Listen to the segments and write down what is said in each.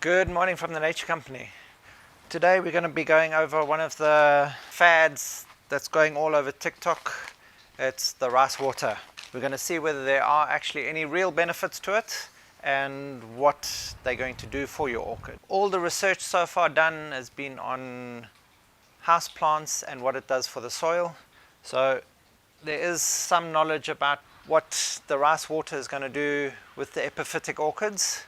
Good morning from the Nature Company. Today we're going to be going over one of the fads that's going all over TikTok. It's the rice water. We're going to see whether there are actually any real benefits to it and what they're going to do for your orchid. All the research so far done has been on houseplants and what it does for the soil. So there is some knowledge about what the rice water is going to do with the epiphytic orchids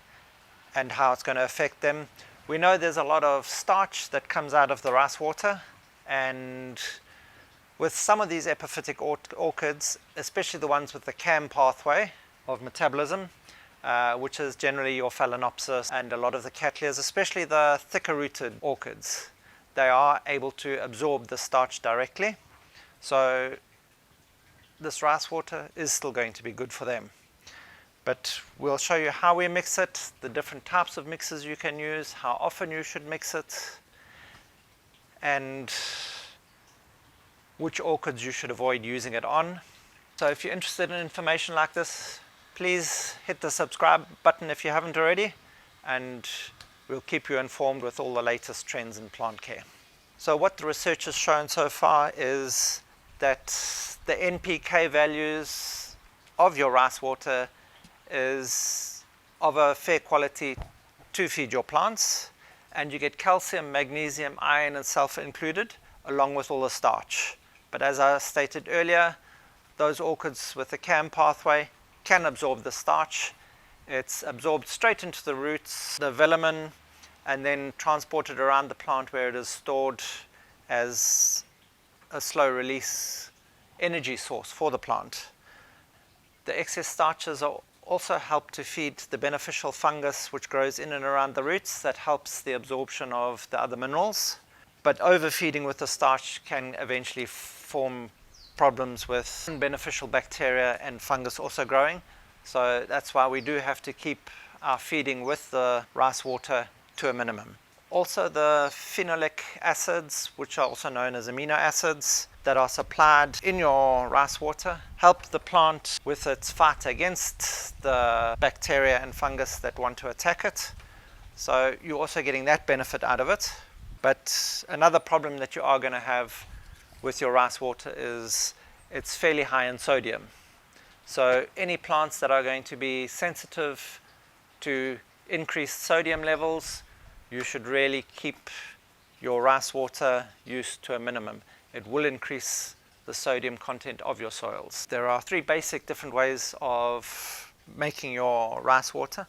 and how it's going to affect them. We know there's a lot of starch that comes out of the rice water, and with some of these epiphytic orchids, especially the ones with the CAM pathway of metabolism, which is generally your Phalaenopsis and a lot of the Cattleyas, especially the thicker rooted orchids, they are able to absorb the starch directly. So this rice water is still going to be good for them. But we'll show you how we mix it, the different types of mixes you can use, how often you should mix it, and which orchids you should avoid using it on. So if you're interested in information like this, please hit the subscribe button if you haven't already, and we'll keep you informed with all the latest trends in plant care. So what the research has shown so far is that the NPK values of your rice water is of a fair quality to feed your plants, and you get calcium, magnesium, iron and sulfur included along with all the starch. But as I stated earlier, those orchids with the CAM pathway can absorb the starch. It's absorbed straight into the roots, the velamen, and then transported around the plant where it is stored as a slow release energy source for the plant. The excess starches also help to feed the beneficial fungus which grows in and around the roots that helps the absorption of the other minerals. But overfeeding with the starch can eventually form problems with beneficial bacteria and fungus also growing. So that's why we do have to keep our feeding with the rice water to a minimum. Also the phenolic acids, which are also known as amino acids, that are supplied in your rice water help the plant with its fight against the bacteria and fungus that want to attack it. So you're also getting that benefit out of it. But another problem that you are going to have with your rice water is it's fairly high in sodium. So any plants that are going to be sensitive to increased sodium levels, you should really keep your rice water use to a minimum. It will increase the sodium content of your soils. There are three basic different ways of making your rice water.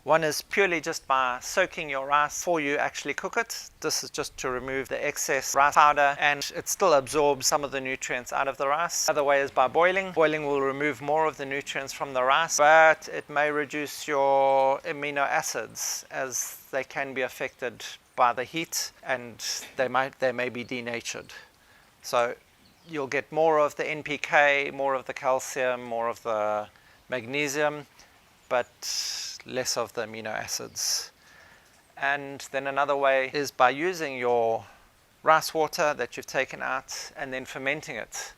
One is purely just by soaking your rice before you actually cook it. This is just to remove the excess rice powder, and it still absorbs some of the nutrients out of the rice. The other way is by boiling. Boiling will remove more of the nutrients from the rice, but it may reduce your amino acids as they can be affected by the heat and they may be denatured. So you'll get more of the NPK, more of the calcium, more of the magnesium, but less of the amino acids. And then another way is by using your rice water that you've taken out and then fermenting it.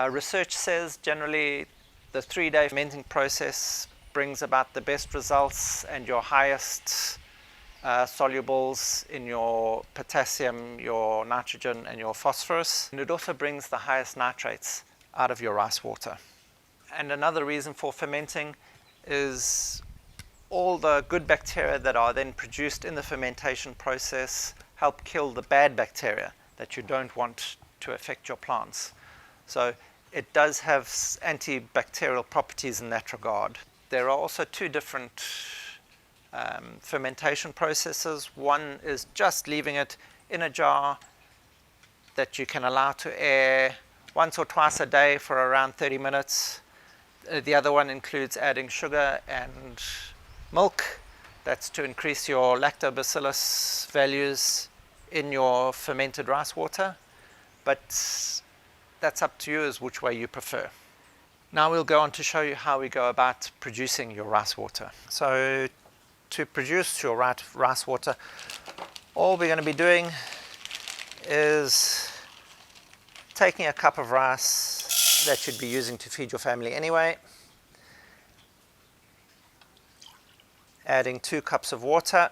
Research says generally the 3-day fermenting process brings about the best results and your highest solubles in your potassium, your nitrogen and your phosphorus. And it also brings the highest nitrates out of your rice water. And another reason for fermenting is all the good bacteria that are then produced in the fermentation process help kill the bad bacteria that you don't want to affect your plants. So it does have antibacterial properties in that regard. There are also two different fermentation processes. One is just leaving it in a jar that you can allow to air once or twice a day for around 30 minutes. The other one includes adding sugar and milk. That's to increase your lactobacillus values in your fermented rice water. But that's up to you as which way you prefer. Now we'll go on to show you how we go about producing your rice water. So to produce your rice water, all we're going to be doing is taking a cup of rice that you'd be using to feed your family anyway, adding 2 cups of water.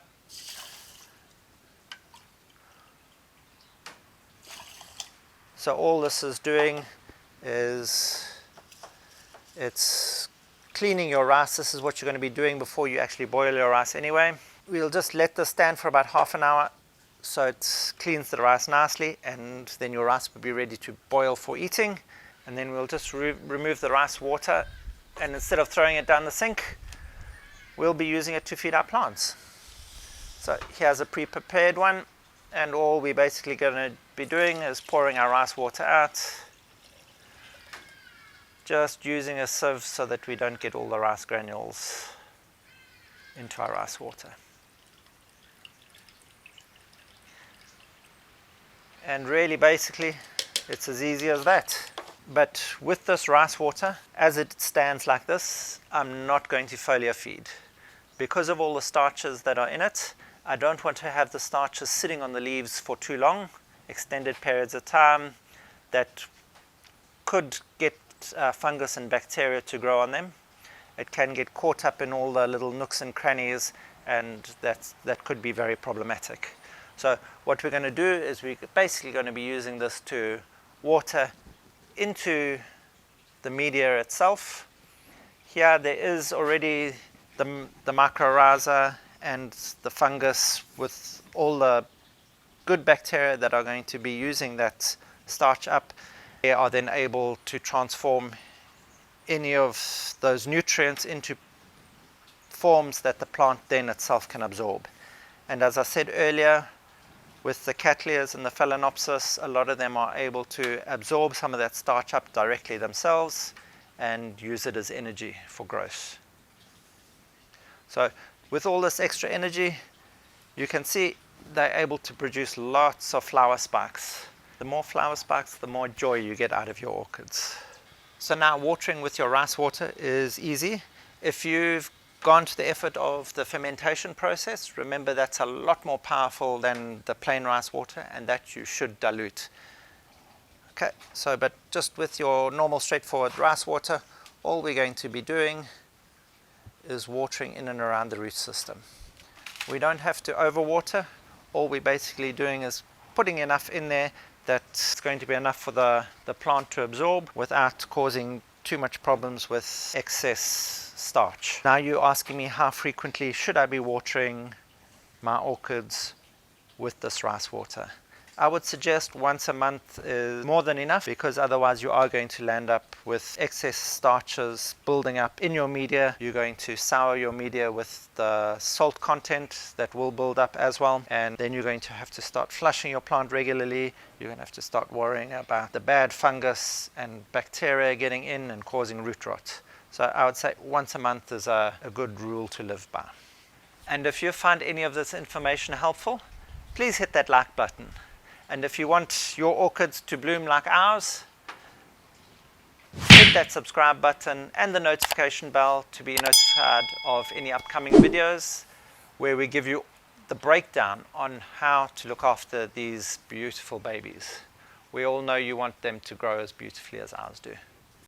So all this is doing is it's cleaning your rice. This is what you're going to be doing before you actually boil your rice anyway. We'll just let this stand for about half an hour so it cleans the rice nicely, and then your rice will be ready to boil for eating. And then we'll just remove the rice water, and instead of throwing it down the sink, we'll be using it to feed our plants. So here's a pre-prepared one, and all we're basically going to be doing is pouring our rice water out, just using a sieve so that we don't get all the rice granules into our rice water. And really basically it's as easy as that. But with this rice water, as it stands like this, I'm not going to foliar feed. Because of all the starches that are in it, I don't want to have the starches sitting on the leaves for too long, extended periods of time. That could get fungus and bacteria to grow on them. It can get caught up in all the little nooks and crannies, and that could be very problematic. So what we're going to do is we're basically going to be using this to water into the media itself. Here there is already the mycorrhiza and the fungus with all the good bacteria that are going to be using that starch up. They are then able to transform any of those nutrients into forms that the plant then itself can absorb. And as I said earlier, with the Cattleyas and the Phalaenopsis, a lot of them are able to absorb some of that starch up directly themselves and use it as energy for growth. So with all this extra energy, you can see they're able to produce lots of flower spikes. The more flower spikes, the more joy you get out of your orchids. So now watering with your rice water is easy. If you've gone to the effort of the fermentation process, remember that's a lot more powerful than the plain rice water, and that you should dilute. Okay, so but just with your normal straightforward rice water, all we're going to be doing is watering in and around the root system. We don't have to overwater. All we're basically doing is putting enough in there that's going to be enough for the plant to absorb without causing too much problems with excess starch. Now you're asking me, how frequently should I be watering my orchids with this rice water? I would suggest once a month is more than enough, because otherwise you are going to land up with excess starches building up in your media. You're going to sour your media with the salt content that will build up as well, and then you're going to have to start flushing your plant regularly. You're going to have to start worrying about the bad fungus and bacteria getting in and causing root rot. So I would say once a month is a good rule to live by. And if you find any of this information helpful, please hit that like button. And if you want your orchids to bloom like ours, hit that subscribe button and the notification bell to be notified of any upcoming videos where we give you the breakdown on how to look after these beautiful babies. We all know you want them to grow as beautifully as ours do.